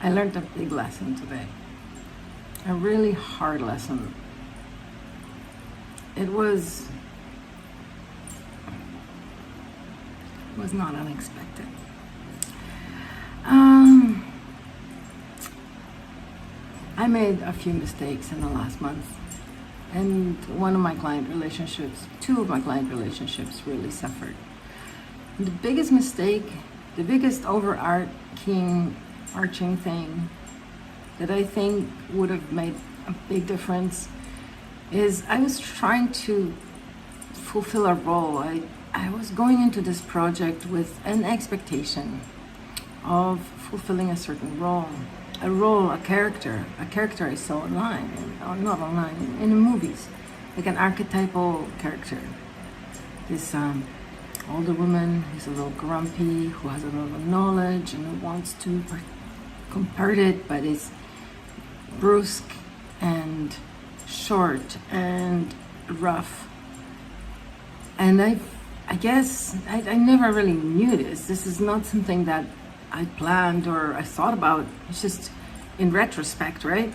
I learned a big lesson today. A really hard lesson. It was not unexpected. I made a few mistakes in the last month, and two of my client relationships really suffered. And the biggest mistake, the biggest arching thing that I think would have made a big difference is I was trying to fulfill a role. I was going into this project with an expectation of fulfilling a certain role, a character I saw online, or not online, in the movies, like an archetypal character. This older woman who's a little grumpy, who has a little knowledge and who wants to compart it, but is brusque and short and rough. And I guess I never really knew this. This is not something that I planned or I thought about. It's just in retrospect, right?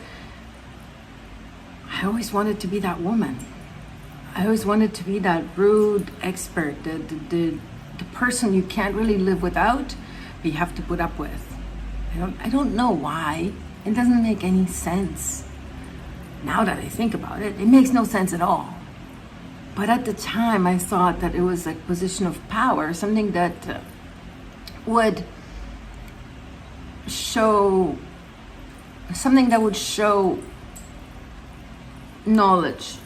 I always wanted to be that woman. I always wanted to be that rude expert, the person you can't really live without, but you have to put up with. I don't know why. It doesn't make any sense. Now that I think about it, it makes no sense at all. But at the time, I thought that it was a position of power, something that would show knowledge.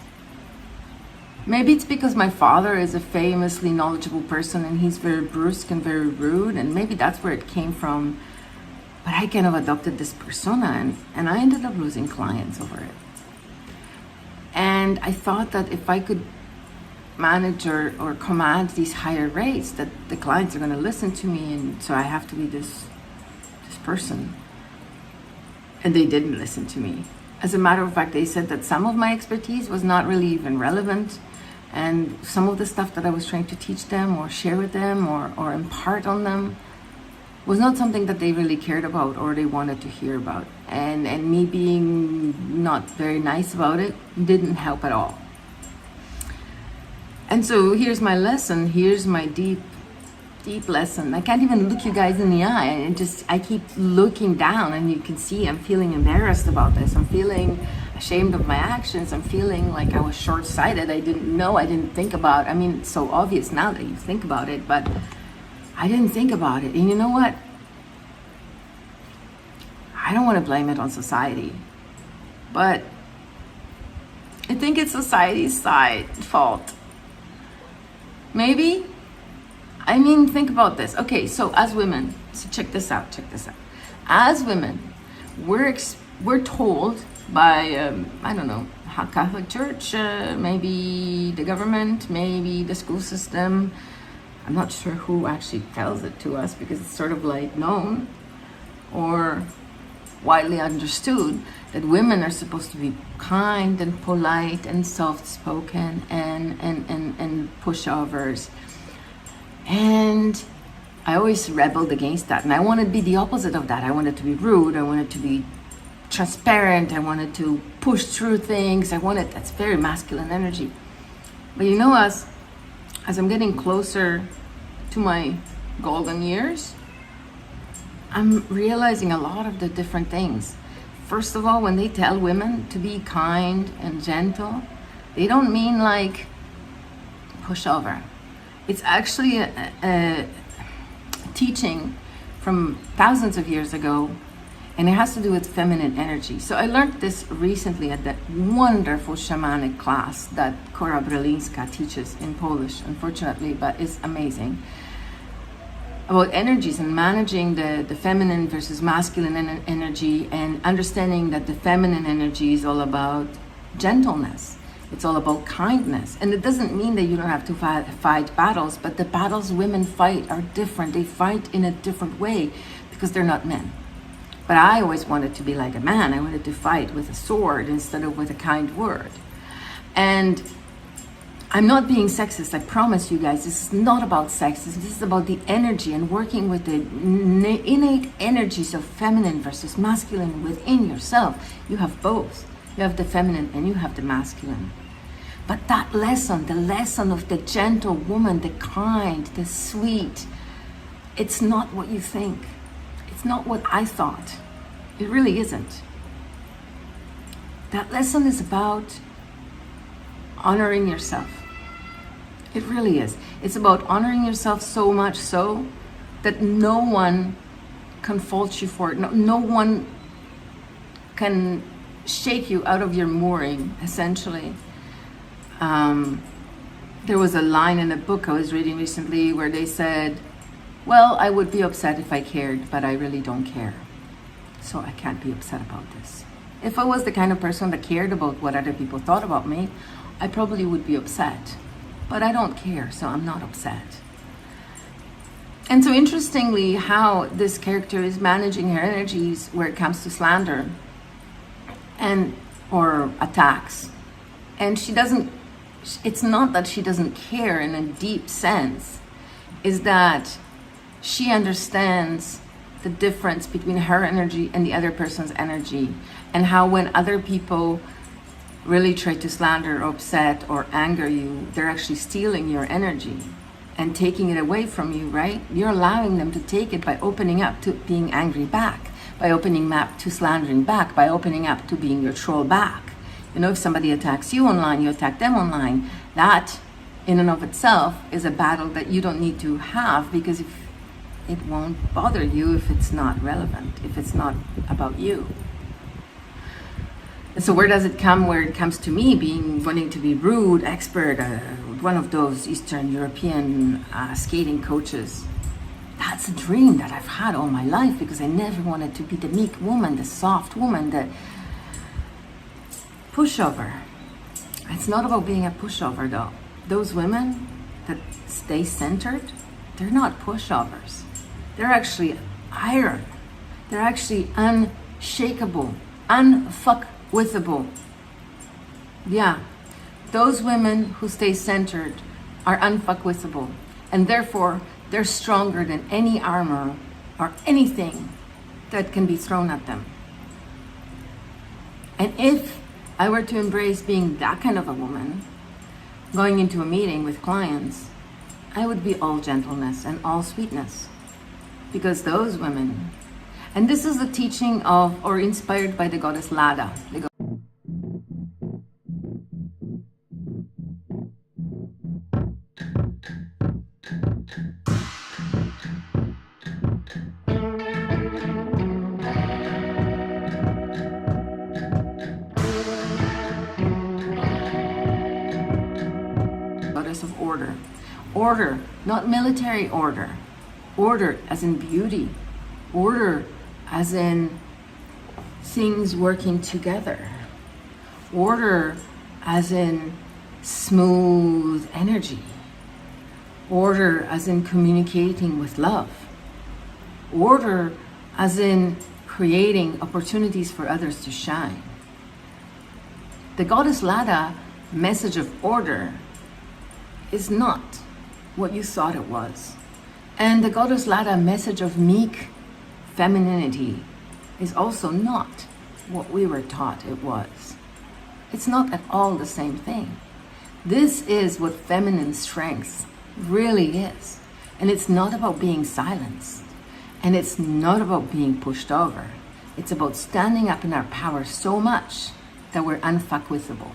Maybe it's because my father is a famously knowledgeable person and he's very brusque and very rude, and maybe that's where it came from. But I kind of adopted this persona, and I ended up losing clients over it. And I thought that if I could manage or command these higher rates, that the clients are going to listen to me, and so I have to be this person. And they didn't listen to me. As a matter of fact, they said that some of my expertise was not really even relevant, and some of the stuff that I was trying to teach them or share with them or impart on them was not something that they really cared about or they wanted to hear about. And me being not very nice about it didn't help at all. And so here's my lesson. Here's my deep lesson. I can't even look you guys in the eye. I keep looking down, and you can see I'm feeling embarrassed about this. I'm feeling ashamed of my actions. I'm feeling like I was short-sighted. I didn't think about. I mean, it's so obvious now that you think about it, but I didn't think about it. And you know what? I don't want to blame it on society, but I think it's society's fault. Maybe? I mean, think about this. Okay, so as women, so check this out. As women, we're told by, I don't know, Catholic Church, maybe the government, maybe the school system. I'm not sure who actually tells it to us, because it's sort of like known or widely understood that women are supposed to be kind and polite and soft-spoken and pushovers. And I always rebelled against that, and I wanted to be the opposite of that. I wanted to be rude, I wanted to be transparent, I wanted to push through things. That's very masculine energy. But you know, as I'm getting closer to my golden years, I'm realizing a lot of the different things. First of all, when they tell women to be kind and gentle, they don't mean like pushover. It's actually a teaching from thousands of years ago, and it has to do with feminine energy. So I learned this recently at that wonderful shamanic class that Cora Brelińska teaches in Polish, unfortunately, but it's amazing, about energies and managing the feminine versus masculine energy, and understanding that the feminine energy is all about gentleness. It's all about kindness. And it doesn't mean that you don't have to fight battles, but the battles women fight are different. They fight in a different way because they're not men. But I always wanted to be like a man. I wanted to fight with a sword instead of with a kind word. And I'm not being sexist, I promise you guys. This is not about sex. This is about the energy and working with the innate energies of feminine versus masculine within yourself. You have both. You have the feminine and you have the masculine. But that lesson, the lesson of the gentle woman, the kind, the sweet, it's not what you think. It's not what I thought. It really isn't. That lesson is about honoring yourself. It really is. It's about honoring yourself so much so that no one can fault you for it. No one can shake you out of your mooring, essentially. There was a line in a book I was reading recently where they said, well, I would be upset if I cared, but I really don't care. So I can't be upset about this. If I was the kind of person that cared about what other people thought about me, I probably would be upset. But I don't care, so I'm not upset. And so interestingly, how this character is managing her energies where it comes to slander and or attacks. And she doesn't, it's not that she doesn't care in a deep sense, is that she understands the difference between her energy and the other person's energy, and how when other people really try to slander or upset or anger you, they're actually stealing your energy and taking it away from you, right? You're allowing them to take it by opening up to being angry back, by opening up to slandering back, by opening up to being your troll back. You know, if somebody attacks you online, you attack them online. That in and of itself is a battle that you don't need to have, because if it won't bother you if it's not relevant, if it's not about you. And so where does it come? Where it comes to me wanting to be rude, expert, one of those Eastern European skating coaches. That's a dream that I've had all my life, because I never wanted to be the meek woman, the soft woman, the pushover. It's not about being a pushover though. Those women that stay centered, they're not pushovers. They're actually iron. They're actually unshakable, withable. Yeah, those women who stay centered are withable, and therefore they're stronger than any armor or anything that can be thrown at them. And if I were to embrace being that kind of a woman, going into a meeting with clients, I would be all gentleness and all sweetness, because those women. And this is the teaching of, or inspired by the goddess Lada. Goddess of order. Order, not military order. Order as in beauty. Order as in things working together. Order as in smooth energy. Order as in communicating with love. Order as in creating opportunities for others to shine. The goddess Lada message of order is not what you thought it was. And the goddess Lada message of meek femininity is also not what we were taught it was. It's not at all the same thing. This is what feminine strength really is. And it's not about being silenced. And it's not about being pushed over. It's about standing up in our power so much that we're unfuckwithable.